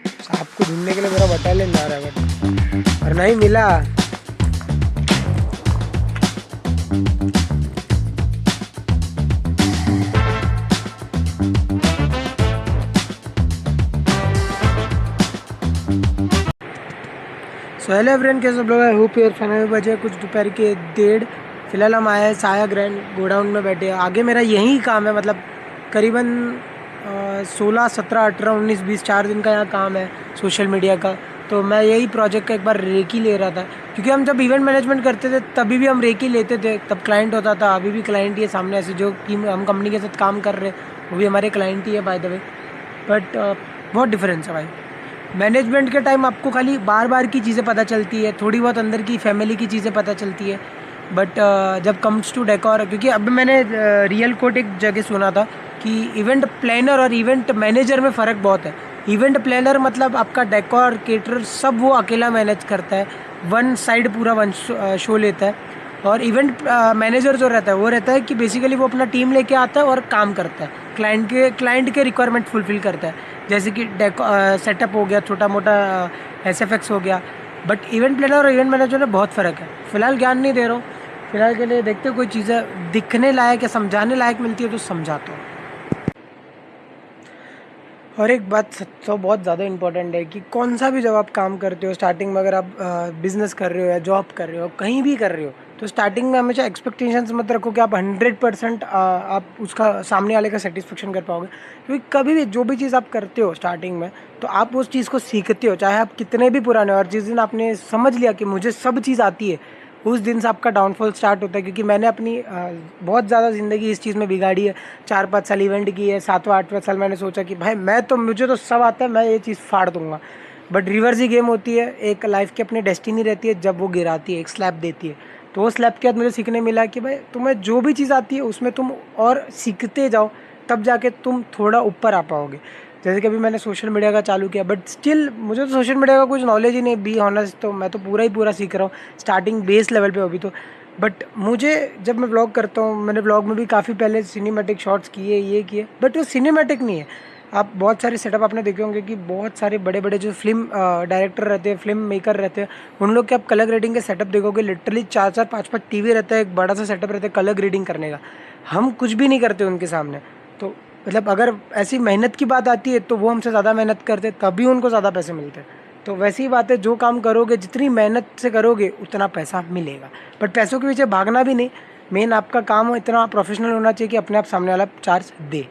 सांप को ढूंढने के लिए मेरा बटालियन जा रहा है बट और नहीं मिला। सो हेलो एवरीवन, कैसे लोग? आई होप यार फाइनल बजे कुछ दोपहर के 1:30। फिलहाल हम आए हैं साया ग्रैंड गोडाउन में बैठे हैं। आगे मेरा यही काम है, मतलब करीबन 16, 17, 18, 19, 20 4 दिन का यहाँ काम है सोशल मीडिया का। तो मैं यही प्रोजेक्ट का एक बार रेकी ले रहा था, क्योंकि हम जब इवेंट मैनेजमेंट करते थे तभी भी हम रेकी लेते थे, तब क्लाइंट होता था। अभी भी क्लाइंट ही है सामने, ऐसे जो टीम हम कंपनी के साथ काम कर रहे हैं वो भी हमारे क्लाइंट ही है बाय द वे। बट बहुत डिफरेंस है भाई। मैनेजमेंट के टाइम आपको खाली बार बार की चीज़ें पता चलती है, थोड़ी बहुत अंदर की फैमिली की चीज़ें पता चलती है। बट जब कम्स टू डेकोर, क्योंकि अब मैंने रियल कोट एक जगह सुना था कि इवेंट प्लानर और इवेंट मैनेजर में फ़र्क बहुत है। इवेंट प्लानर मतलब आपका डेकोर केटर सब वो अकेला मैनेज करता है, वन साइड पूरा वन शो लेता है। और इवेंट मैनेजर जो रहता है वो रहता है कि बेसिकली वो अपना टीम लेके आता है और काम करता है, क्लाइंट के रिक्वायरमेंट फुलफ़िल करता है। जैसे कि सेटअप हो गया, छोटा मोटा SFX हो गया। बट इवेंट प्लानर और इवेंट मैनेजर में बहुत फ़र्क है। फ़िलहाल ज्ञान नहीं दे रहा हूँ, फ़िलहाल के लिए देखते हो कोई चीज़ें दिखने लायक या समझाने लायक मिलती है तो समझाता हूँ। और एक बात तो बहुत ज़्यादा इम्पोर्टेंट है कि कौन सा भी जब आप काम करते हो, स्टार्टिंग में अगर आप बिज़नेस कर रहे हो या जॉब कर रहे हो, कहीं भी कर रहे हो, तो स्टार्टिंग में हमेशा एक्सपेक्टेशंस मत रखो कि आप 100% आप उसका सामने वाले का सेटिस्फेक्शन कर पाओगे। क्योंकि कभी भी जो भी चीज़ आप करते हो स्टार्टिंग में, तो आप उस चीज़ को सीखते हो, चाहे आप कितने भी पुराने हो। और जिस दिन आपने समझ लिया कि मुझे सब चीज़ आती है, उस दिन से आपका डाउनफॉल स्टार्ट होता है। क्योंकि मैंने अपनी बहुत ज़्यादा ज़िंदगी इस चीज़ में बिगाड़ी है। 4-5 साल इवेंट की है, 7वां 8वां साल मैंने सोचा कि भाई मुझे तो सब आता है, मैं ये चीज़ फाड़ दूंगा। बट रिवर्स ही गेम होती है। एक लाइफ की अपनी डेस्टिनी रहती है, जब वो गिराती है, एक स्लैप देती है। तो वो स्लैप के बाद मुझे सीखने मिला कि भाई तुम्हें जो भी चीज़ आती है उसमें तुम और सीखते जाओ, तब जाके तुम थोड़ा ऊपर आ पाओगे। जैसे कि अभी मैंने सोशल मीडिया का चालू किया, बट स्टिल मुझे तो सोशल मीडिया का कुछ नॉलेज ही नहीं, बी ऑनेस्ट। तो मैं तो पूरा ही पूरा सीख रहा हूँ, स्टार्टिंग बेस लेवल पे अभी तो। बट मुझे जब मैं व्लॉग करता हूँ, मैंने व्लॉग में भी काफ़ी पहले सिनेमैटिक शॉट्स किए, ये किए, बट वो सिनेमैटिक नहीं है। आप बहुत सारे सेटअप आपने देखे होंगे कि बहुत सारे बड़े बड़े जो फिल्म डायरेक्टर रहते हैं, फिल्म मेकर रहते हैं, उन लोग के आप कलर ग्रेडिंग के सेटअप देखोगे, लिटरली 4-4, 5-5 TV रहता है, एक बड़ा सा सेटअप रहता है कलर ग्रेडिंग करने का। हम कुछ भी नहीं करते उनके सामने। तो मतलब अगर ऐसी मेहनत की बात आती है तो वो हमसे ज़्यादा मेहनत करते, तभी उनको ज़्यादा पैसे मिलते हैं। तो वैसी ही बात है, जो काम करोगे, जितनी मेहनत से करोगे उतना पैसा मिलेगा। बट पैसों के पीछे भागना भी नहीं, मेन आपका काम इतना प्रोफेशनल होना चाहिए कि अपने आप सामने वाला चार्ज दे।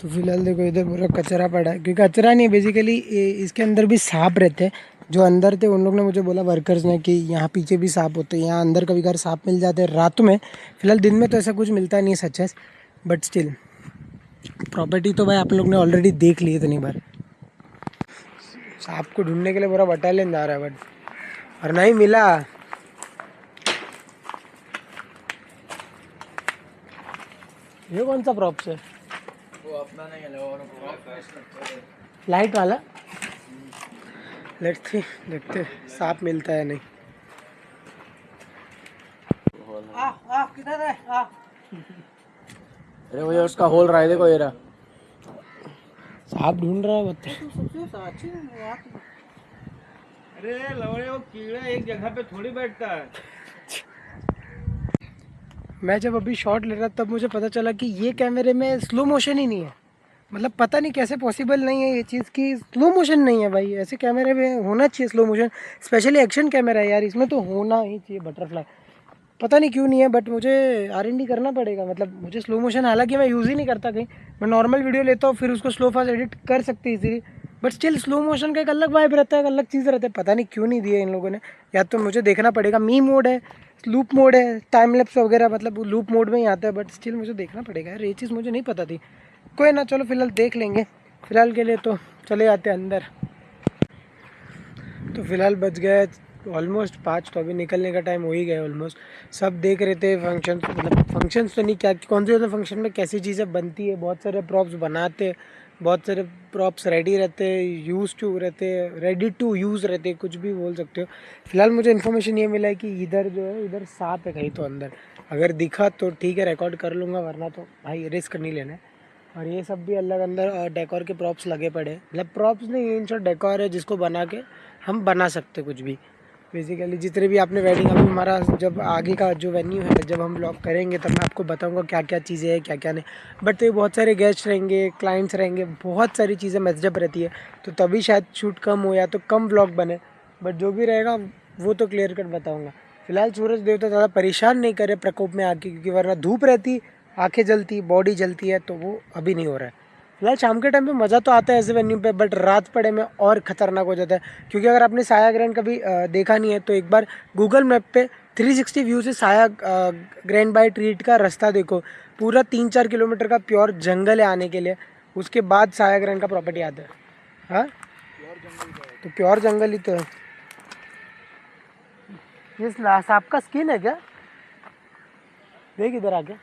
तो फिलहाल देखो इधर पूरा कचरा पड़ा है, क्योंकि कचरा नहीं, बेसिकली इसके अंदर भी सांप रहते हैं। जो अंदर थे उन लोग ने मुझे बोला, वर्कर्स ने, कि यहाँ पीछे भी सांप होते हैं, यहाँ अंदर कभी कभार सांप मिल जाते हैं रात में। फिलहाल दिन में तो ऐसा कुछ मिलता नहीं सच है, बट स्टिल प्रॉपर्टी तो भाई आप लोग ने ऑलरेडी देख ली इतनी बार। सांप को ढूंढने के लिए पूरा बटालियन जा रहा है बट और नहीं मिला। ये कौन सा प्रॉप्स है? वो अपना नहीं है, और लाइट वाला। लेट्स सी, देखते सांप मिलता है नहीं। किधर है? अरे भैया उसका होल रहा है, देखो ये रहा। सांप ढूंढ रहा है बच्चा। अरे लवड़े, वो कीड़ा एक जगह पे थोड़ी बैठता है। मैं जब अभी शॉट ले रहा तब मुझे पता चला कि ये कैमरे में स्लो मोशन ही नहीं है। मतलब पता नहीं कैसे पॉसिबल नहीं है ये चीज़ कि स्लो मोशन नहीं है भाई। ऐसे कैमरे में होना चाहिए slow motion, specially action camera है यार, इसमें तो होना ही चाहिए बटरफ्लाई। पता नहीं क्यों नहीं है, बट मुझे R&D करना पड़ेगा। मतलब मुझे स्लो मोशन, हालांकि मैं यूज़ ही नहीं करता कहीं, मैं नॉर्मल वीडियो लेता हूँ, फिर उसको स्लो फास्ट एडिट कर सकते easily. But still slow motion का एक अलग वाइब रहता है, एक अलग चीज़ रहता है। पता नहीं क्यों नहीं दिया इन लोगों ने। या तो मुझे देखना पड़ेगा, मी मोड है, लूप मोड है, टाइम लैप्स वगैरह, मतलब लूप मोड में ही आता है। बट स्टिल मुझे देखना पड़ेगा यार, ये चीज़ मुझे नहीं पता थी। कोई ना, चलो फिलहाल देख लेंगे। फ़िलहाल के लिए तो चले जाते हैं अंदर। तो फिलहाल बज गए ऑलमोस्ट 5, तो अभी निकलने का टाइम हो ही गया ऑलमोस्ट। सब देख रहे थे फंक्शन, मतलब फंक्शंस तो नहीं, क्या कौन से होते फंक्शन में कैसी चीज़ें बनती है। बहुत सारे प्रॉप्स बनाते, बहुत सारे प्रॉप्स रेडी रहते, यूज़ टू रहते, रेडी टू यूज़ रहते, कुछ भी बोल सकते हो। फिलहाल मुझे इन्फॉर्मेशन ये मिला है कि इधर जो है, इधर सांप है कहीं तो अंदर। अगर दिखा तो ठीक है, रिकॉर्ड कर लूँगा, वरना तो भाई रिस्क नहीं लेना है। और ये सब भी अलग अंदर डेकोर के प्रॉप्स लगे पड़े हैं। मतलब प्रॉप्स नहीं, इन शॉर्ट डेकोर है जिसको बना के हम बना सकते कुछ भी। बेसिकली जितने भी आपने वेडिंग, अभी हमारा जब आगे का जो वेन्यू है, जब हम ब्लॉग करेंगे तब मैं आपको बताऊंगा क्या क्या चीज़ें हैं क्या क्या नहीं। बट तो बहुत सारे गेस्ट रहेंगे, क्लाइंट्स रहेंगे, बहुत सारी चीज़ें मैचअप रहती है, तो तभी शायद शूट कम हो या तो कम ब्लॉग बने। बट जो भी रहेगा वो तो क्लियर कट बताऊँगा। फिलहाल सूरज देवता ज़्यादा परेशान नहीं करे प्रकोप में आके, क्योंकि वरना धूप रहती, आंखें जलती, बॉडी जलती है, तो वो अभी नहीं हो रहा है। फिलहाल शाम के टाइम पे मज़ा तो आता है ऐसे वेन्यू पे, बट रात पड़े में और ख़तरनाक हो जाता है। क्योंकि अगर आपने साया ग्रैंड कभी देखा नहीं है तो एक बार गूगल मैप पे 360 व्यू से साया ग्रैंड बाई ट्रीट का रास्ता देखो। पूरा 3-4 किलोमीटर का प्योर जंगल है आने के लिए, उसके बाद साया ग्रैंड का प्रॉपर्टी आता है। हाँ, तो प्योर जंगल ही तो है। ये सांप का स्किन है क्या? देख इधर आके।